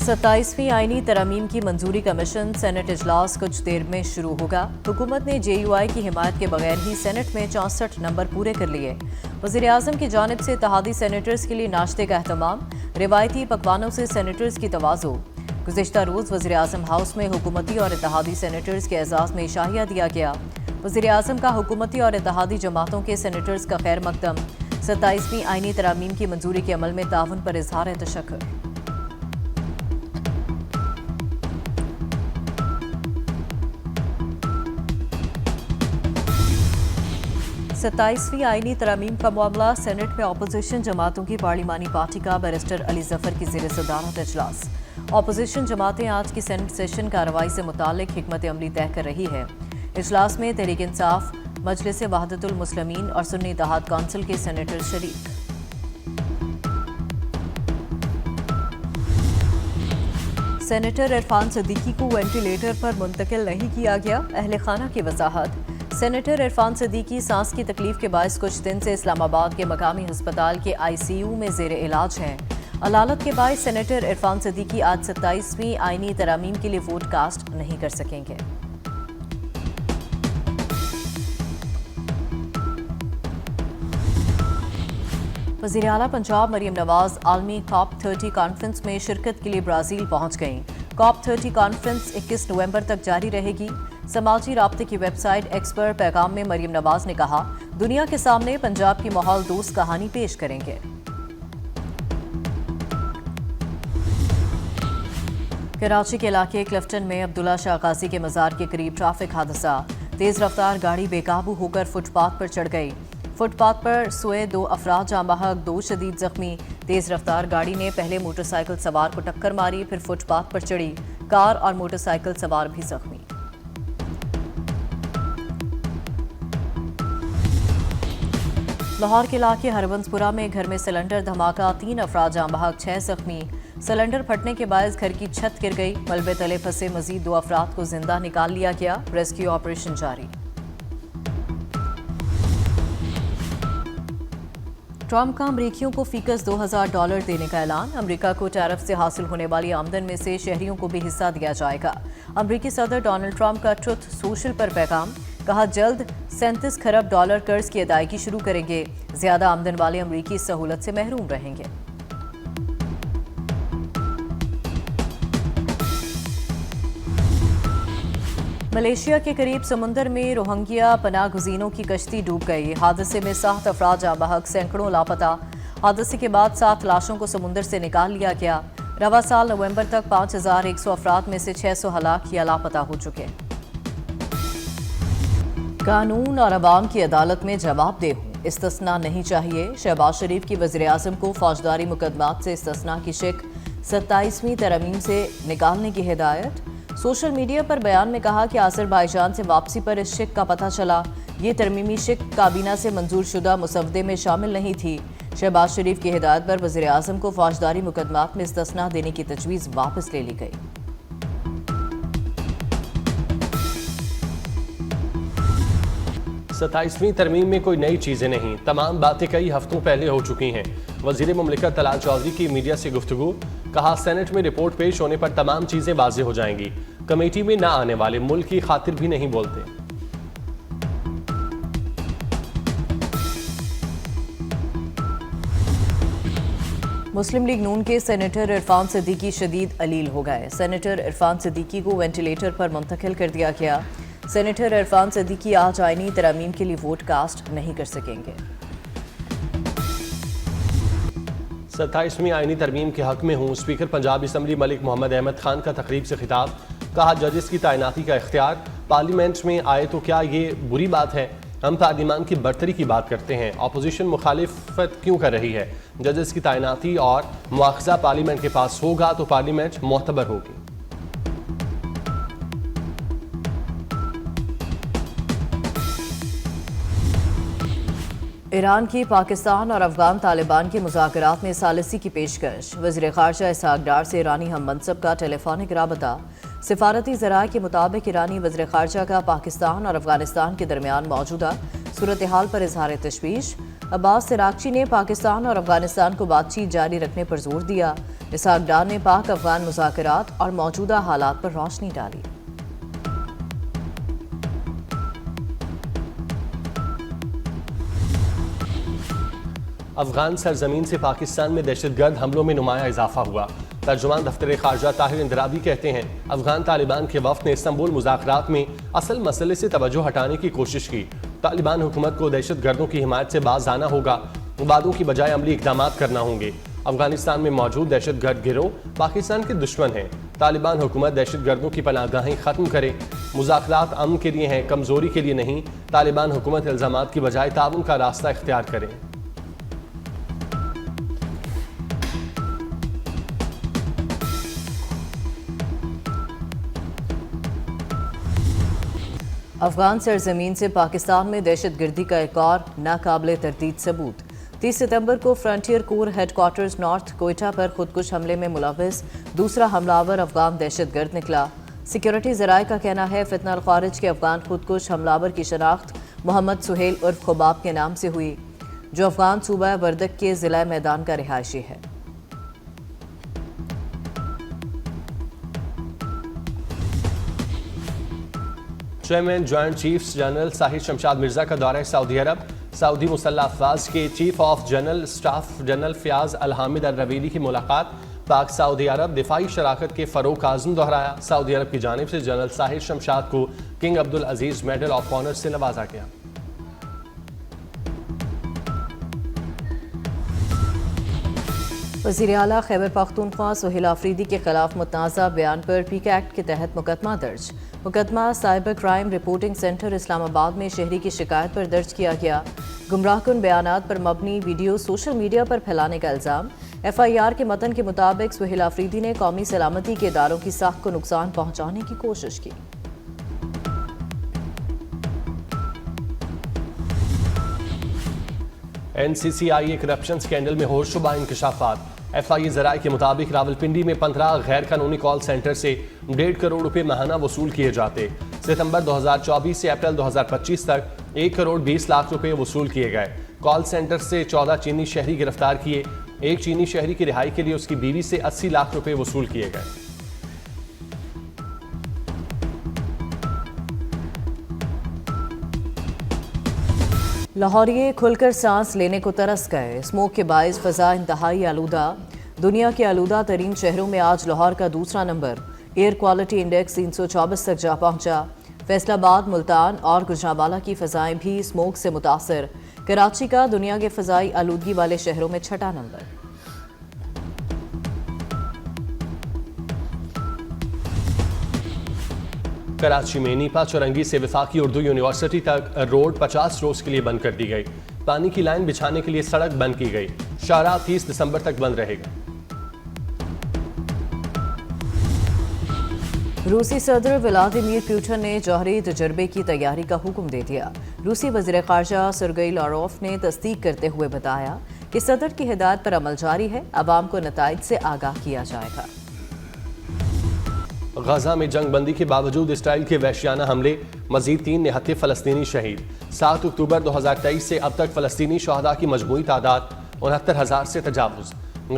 27वीं आईनी तरमीम की मंजूरी का मिशन सेनेट इजलास कुछ देर में शुरू होगा। हुकूमत ने JUI की हिमायत के बगैर ही सेनेट में 64 नंबर पूरे कर लिए। वज़ीर आज़म की जानिब से इत्तेहादी सेनेटर्स के लिए नाश्ते का अहतमाम, रिवायती पकवानों से सेनेटर्स की तवाज़ो। गुज़िश्ता रोज़ वज़ीर आज़म हाउस में हुकूमती और इत्तेहादी सेनेटर्स के एजाज़ में इशाहिया दिया गया। वज़ीर आज़म का हुकूमती और इत्तेहादी जमातों के सेनेटर्स का खैर मकदम। 27वीं आईनी तरमीम की मंजूरी के अमल में ताउन पर इजहार तशक्कुर। 27वीं आईनी तरमीम का मामला सेनेट में अपोजिशन जमातों की पार्लिमानी पार्टी का बैरिस्टर अली जफर की ज़ेर सदारत इजलास। अपोजिशन जमातें आज की सेनेट सेशन कार्रवाई से मुताल्लिक हिकमत अमली तय कर रही है। इजलास में तहरीक इंसाफ, मजलिस वहदतुल मुस्लिमीन और सुन्नी इत्तेहाद काउंसिल के सेनेटर शरीक। सेनेटर इरफान सिद्दीकी को वेंटिलेटर पर मुंतकिल नहीं किया गया। अहले खाना की वजाहत। सेनेटर इरफान सिद्दीकी सांस की तकलीफ के बायस कुछ दिन से इस्लामाबाद के मकामी हस्पताल के ICU में जेर इलाज हैं। अदालत के बायस सेनेटर इरफान सिद्दीकी आज 27वीं आईनी तरमीम के लिए वोट कास्ट नहीं कर सकेंगे। वज़ीर आला पंजाब मरियम नवाज आलमी COP30 कॉन्फ्रेंस में शिरकत के लिए ब्राज़ील पहुंच गईं। COP30 कॉन्फ्रेंस 21 नवंबर तक जारी रहेगी। समाजी राब्ते की वेबसाइट एक्स पर पैगाम में मरियम नवाज ने कहा, दुनिया के सामने पंजाब की माहौल दोस्त कहानी पेश करेंगे। कराची के इलाके क्लिफ्टन में अब्दुल्ला शाह गाजी के मज़ार के करीब ट्रैफिक हादसा। तेज रफ्तार गाड़ी बेकाबू होकर फुटपाथ पर चढ़ गई। फुटपाथ पर सोए 2 अफराद जाँ बहक, 2 शदीद जख्मी। तेज रफ्तार गाड़ी ने पहले मोटरसाइकिल सवार को टक्कर मारी, फिर फुटपाथ पर चढ़ी। कार और मोटरसाइकिल सवार भी जख्मी। लाहौर के इलाके हरबंसपुरा में घर में सिलेंडर धमाका, 3 अफराद जाँ बहक, 6 जख्मी। सिलेंडर फटने के बायस घर की छत गिर गई। मलबे तले फंसे मजीद 2 अफराद को जिंदा निकाल लिया गया। रेस्क्यू ऑपरेशन जारी। ट्रंप का अमरीकियों को फीकस $2000 देने का ऐलान। अमरीका को टैरिफ से हासिल होने वाली आमदन में से शहरियों को भी हिस्सा दिया जाएगा। अमरीकी सदर डोनाल्ड ट्रंप का ट्रुथ सोशल पर पैगाम, कहा जल्द $37 खरब कर्ज की अदायगी शुरू करेंगे। ज्यादा आमदन वाले अमरीकी इस सहूलत से महरूम रहेंगे। मलेशिया के करीब समुंदर में रोहिंग्या पनाह गुज़ीनों की कश्ती डूब गई। हादसे में 7 अफराद जाँ बहक, सैकड़ों लापता। हादसे के बाद 7 लाशों को समुंदर से निकाल लिया गया। रवा साल नवंबर तक 5100 अफराद में से 600 हलाक या लापता हो चुके। कानून और अवाम की अदालत में जवाबदेह हूँ, इस्तिस्ना नहीं चाहिए। शहबाज शरीफ की वज़ीर आज़म को फौजदारी मुकदमात से इस्तिस्ना की शिक 27वीं तरमीम से निकालने की हिदायत। सोशल मीडिया पर बयान में कहा कि आज़रबाईजान से वापसी पर इस शिक का पता चला। ये तरमीमी शिक काबीना से मंजूर शुदा मुसवदे में शामिल नहीं थी। शहबाज शरीफ की हिदायत पर वज़ीर आज़म को फौजदारी मुकदमात में इस्तिस्ना देने की तजवीज़ वापस ले ली गई। सत्ताईसवीं तरमीम में कोई नई चीजें नहीं, तमाम बातें कई हफ्तों पहले हो चुकी हैं। वज़ीर मुमलिकत तलाल चौधरी की मीडिया से गुफ्तगू, कहा सेनेट में रिपोर्ट पेश होने पर तमाम चीजें वाज़ेह हो जाएंगी। कमेटी में ना आने वाले मुल्क की खातिर भी नहीं बोलते। मुस्लिम लीग नून के सेनेटर इरफान सिद्दीकी शदीद अलील हो गए। सेनेटर इरफान सिद्दीकी को वेंटिलेटर पर मुंतकिल कर दिया गया। सेनेटर इरफान सिद्दीकी आज आईनी तरमीम के लिए वोट कास्ट नहीं कर सकेंगे। 27वीं आईनी तरमीम के हक में हूँ। स्पीकर पंजाब असम्बली मलिक मोहम्मद अहमद खान का तकरीब से खिताब, कहा जजेस की तैनाती का इख्तियार पार्लियामेंट में आए तो क्या ये बुरी बात है? हम पार्लिमान की बरतरी की बात करते हैं, अपोजिशन मुखालिफत क्यों कर रही है? जजेस की तैनाती और मुआखजा पार्लियामेंट के पास होगा तो पार्लियामेंट मोतबर होगी। ईरान की पाकिस्तान और अफगान तालिबान के मुज़ाकरात में सालिसी की पेशकश। वज़ीर ख़ारजा इसहाक डार से ईरानी हम मनसब का टेलीफोनिक राबता। सिफारती ज़राए के मुताबिक ईरानी वज़ीर ख़ारजा का पाकिस्तान और अफगानिस्तान के दरमियान मौजूदा सूरत हाल पर इजहार तशवीश। عباس عراقچی نے پاکستان اور افغانستان کو بات چیت جاری رکھنے پر زور دیا۔ اسحاق ڈار نے پاک افغان مذاکرات اور موجودہ حالات پر روشنی ڈالی۔ افغان سرزمین سے پاکستان میں دہشت گرد حملوں میں نمایاں اضافہ ہوا۔ ترجمان دفتر خارجہ طاہر اندرابی کہتے ہیں افغان طالبان کے وفد نے استنبول مذاکرات میں اصل مسئلے سے توجہ ہٹانے کی کوشش کی۔ طالبان حکومت کو دہشت گردوں کی حمایت سے باز آنا ہوگا، وعدوں کی بجائے عملی اقدامات کرنا ہوں گے۔ افغانستان میں موجود دہشت گرد گروہ پاکستان کے دشمن ہیں۔ طالبان حکومت دہشت گردوں کی پناہ گاہیں ختم کرے۔ مذاکرات امن کے لیے ہیں، کمزوری کے لیے نہیں۔ طالبان حکومت الزامات کی بجائے تعاون کا راستہ اختیار کرے۔ افغان سرزمین سے پاکستان میں دہشت گردی کا ایک اور ناقابل تردید ثبوت۔ 30 ستمبر کو فرنٹیئر کور ہیڈ کوارٹرز نارتھ کوئٹہ پر خودکش حملے میں ملوث دوسرا حملہ آور افغان دہشت گرد نکلا۔ سیکیورٹی ذرائع کا کہنا ہے فتنہ الخوارج کے افغان خودکش حملہ آور کی شناخت محمد سہیل عرف خباب کے نام سے ہوئی، جو افغان صوبہ وردک کے ضلع میدان کا رہائشی ہے۔ Chairman joint chiefs general Sahir Shamshad Mirza کا دورہ سعودی عرب۔ سعودی مسلح افواج کے chief of general staff general فیاض الحامد الرویلی کی ملاقات۔ پاک سعودی عرب دفاعی شراکت کے فروغ کا عزم دہرایا۔ سعودی عرب کی جانب سے جنرل ساحر شمشاد کو king Abdulaziz medal of honour سے نوازا گیا۔ وزیر اعلیٰ خیبر پختونخوا سہیل آفریدی کے خلاف متنازع بیان پر پیک ایکٹ کے تحت مقدمہ درج۔ مقدمہ سائبر کرائم رپورٹنگ سینٹر اسلام آباد میں شہری کی شکایت پر درج کیا گیا۔ گمراہ کن بیانات پر مبنی ویڈیو سوشل میڈیا پر پھیلانے کا الزام۔ ایف آئی آر کے متن کے مطابق سہیل آفریدی نے قومی سلامتی کے اداروں کی ساکھ کو نقصان پہنچانے کی کوشش کی۔ این سی سی آئی اے کرپشن سکینڈل میں ہور شبہ انکشافات۔ ایف آئی اے ذرائع کے مطابق راولپنڈی میں 15 غیر قانونی کال سینٹر سے 1.5 کروڑ روپے ماہانہ وصول کیے جاتے۔ ستمبر 2024 سے اپریل 2025 تک 1 کروڑ 20 لاکھ روپے وصول کیے گئے۔ کال سینٹر سے 14 چینی شہری گرفتار کیے۔ ایک چینی شہری کی رہائی کے لیے اس کی بیوی سے 80 لاکھ روپے وصول کیے گئے۔ لاہوریے کھل کر سانس لینے کو ترس گئے۔ اسموک کے باعث فضا انتہائی آلودہ۔ دنیا کے آلودہ ترین شہروں میں آج لاہور کا دوسرا نمبر۔ ایئر کوالٹی انڈیکس 324 تک جا پہنچا۔ فیصل آباد، ملتان اور گجرانوالہ کی فضائیں بھی اسموک سے متاثر۔ کراچی کا دنیا کے فضائی آلودگی والے شہروں میں 6واں نمبر۔ کراچی میں نیپا چورنگی سے وفاقی اردو یونیورسٹی تک روڈ 50 روز کے لیے بند کر دی گئی۔ پانی کی لائن بچھانے کے لیے سڑک بند کی گئی۔ شاہراہ 30 دسمبر تک بند رہے گا۔ روسی صدر ولادیمیر پوٹن نے جوہری تجربے کی تیاری کا حکم دے دیا۔ روسی وزیر خارجہ سرگئی لاروف نے تصدیق کرتے ہوئے بتایا کہ صدر کی ہدایت پر عمل جاری ہے، عوام کو نتائج سے آگاہ کیا جائے گا۔ غزہ میں جنگ بندی کے باوجود اسرائیل کے وحشیانہ حملے، مزید 3 نہتے فلسطینی شہید۔ 7 اکتوبر 2023 سے اب تک فلسطینی شہداء کی مجموعی تعداد 69,000 سے تجاوز۔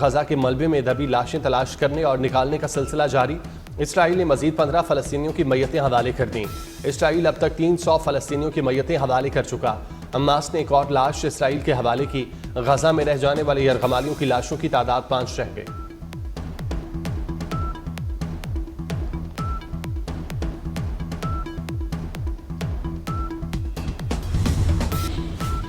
غزہ کے ملبے میں دبی لاشیں تلاش کرنے اور نکالنے کا سلسلہ جاری۔ اسرائیل نے مزید 15 فلسطینیوں کی میتیں حوالے کر دیں۔ اسرائیل اب تک 300 فلسطینیوں کی میتیں حوالے کر چکا۔ حماس نے ایک اور لاش اسرائیل کے حوالے کی۔ غزہ میں رہ جانے والے یرغمالیوں کی لاشوں کی تعداد 5 رہ گئی۔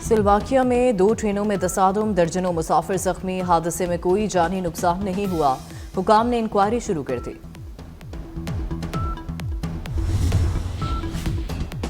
سلواکیہ میں 2 ٹرینوں میں تصادم، درجنوں مسافر زخمی۔ حادثے میں کوئی جانی نقصان نہیں ہوا۔ حکام نے انکوائری شروع کر دی۔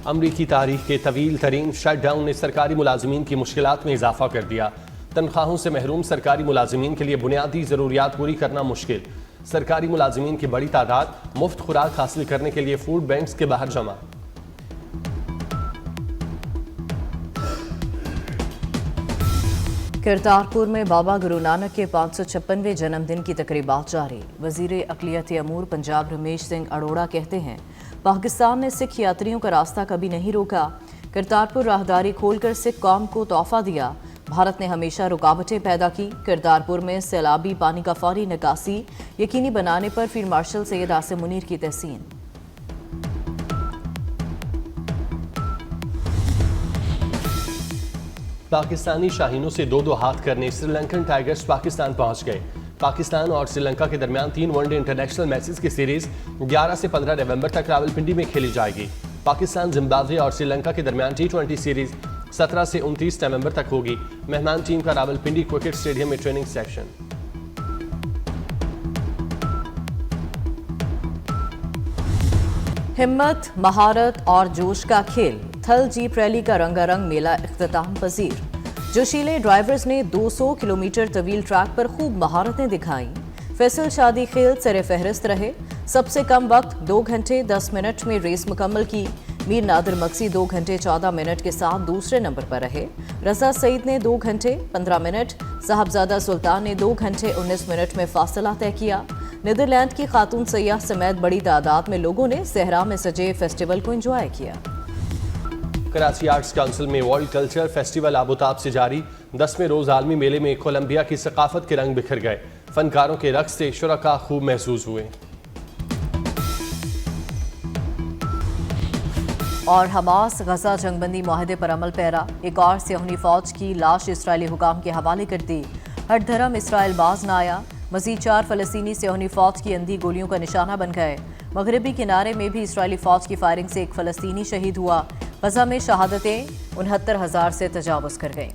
امریکی تاریخ کے طویل ترین شٹ ڈاؤن نے سرکاری ملازمین کی مشکلات میں اضافہ کر دیا۔ تنخواہوں سے محروم سرکاری ملازمین کے لیے بنیادی ضروریات پوری کرنا مشکل۔ سرکاری ملازمین کی بڑی تعداد مفت خوراک حاصل کرنے کے لیے فوڈ بینکس کے باہر جمع۔ کرتارپور میں بابا گرو نانک کے 556ویں جنم دن کی تقریبات جاری۔ وزیر اقلیتی امور پنجاب رمیش سنگھ اروڑہ کہتے ہیں پاکستان نے سکھ یاتریوں کا راستہ کبھی نہیں روکا۔ کرتارپور راہداری کھول کر سکھ قوم کو تحفہ دیا۔ भारत ने हमेशा रुकावटें पैदा की। करतारपुर में सैलाबी पानी का फौरी निकासी यकीनी बनाने पर फील्ड मार्शल सैयद आसिम मुनीर की तहसीन। पाकिस्तानी शाहीनों से दो हाथ करने श्रीलंकन टाइगर्स पाकिस्तान पहुंच गए। पाकिस्तान और श्रीलंका के दरमियान 3 वनडे इंटरनेशनल मैचेस की सीरीज 11 से 15 नवंबर तक रावलपिंडी में खेली जाएगी। पाकिस्तान, जिम्बाब्वे और श्रीलंका के दरमियान T20 सीरीज 17 से 29 नवंबर तक होगी। मेहमान टीम का रावलपिंडी क्रिकेट स्टेडियम में ट्रेनिंग सेशन। हिम्मत, महारत और जोश का खेल, थल जीप रैली का रंगारंग मेला इख्तिताम पजीर। जोशीले ड्राइवर्स ने 200 किलोमीटर तवील ट्रैक पर खूब महारतें दिखाईं। फैसल शादी खेल सरे फहरिस्त रहे। सबसे कम वक्त 2 घंटे 10 मिनट में रेस मुकम्मल की। मीर नादिर मक्सी 2 घंटे 14 मिनट के साथ दूसरे नंबर पर रहे। रजा सईद ने 2 घंटे 15 मिनट, साहबजादा सुल्तान ने 2 घंटे 19 मिनट में फासला तय किया। नीदरलैंड की खातून सयाह समेत बड़ी तादाद में लोगों ने सहरा में सजे फेस्टिवल को एंजॉय किया। कराची आर्ट्स काउंसिल में वर्ल्ड कल्चर फेस्टिवल आबोताब से जारी। 10वें रोज आलमी मेले में कोलंबिया की सकाफत के रंग बिखर गए। फनकारों के रक्स से शुरका खूब महसूस हुए। और हमास गजा जंगबंदी माहदे पर अमल पैरा। एक और सियोनी फौज की लाश इसराइली हुकाम के हवाले कर दी। हर धर्म इसराइल बाज न आया। मजीद 4 फलस्तीनी सियोनी फौज की अंधी गोलियों का निशाना बन गए। मगरबी किनारे में भी इसराइली फौज की फायरिंग से एक फलस्तीनी शहीद हुआ। गजा में शहादतें 69,000 से तजावुज कर गईं।